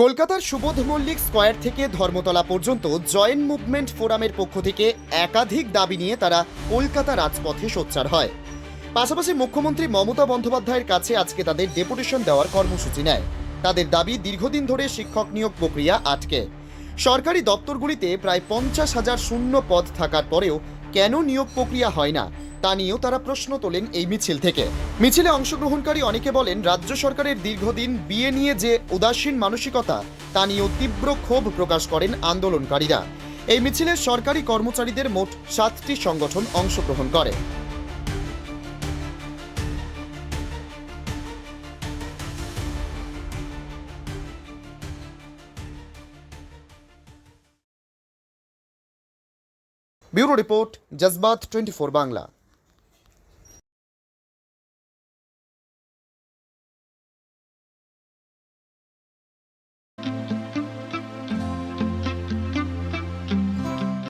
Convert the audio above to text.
কলকাতার সুবোধ মল্লিক স্কয়ার থেকে ধর্মতলা পর্যন্ত জয়েন্ট মুভমেন্ট ফোরামের পক্ষ থেকে একাধিক দাবি নিয়ে তারা কলকাতা রাজপথে সোচ্চার হয়। পাশাপাশি মুখ্যমন্ত্রী মমতা বন্দ্যোপাধ্যায়ের কাছে আজকে তাদের ডেপুটেশন দেওয়ার কর্মসূচি নেয়। তাদের দাবি, দীর্ঘদিন ধরে শিক্ষক নিয়োগ প্রক্রিয়া আটকে। সরকারি দপ্তরগুলিতে প্রায় 50,000 শূন্য পদ থাকার পরেও কেন নিয়োগ প্রক্রিয়া হয় না তা নিয়েও তারা প্রশ্ন তোলেন এই মিছিল থেকে। মিছিলে অংশগ্রহণকারী অনেকে বলেন, রাজ্য সরকারের দীর্ঘদিন বিয়ে নিয়ে যে উদাসীন মানসিকতা তা নিয়েও তীব্র ক্ষোভ প্রকাশ করেন আন্দোলনকারীরা। এই মিছিলে সরকারি কর্মচারীদের মোট 7টি সংগঠন অংশগ্রহণ করে। Bureau report, জজবাত 24 Bangla.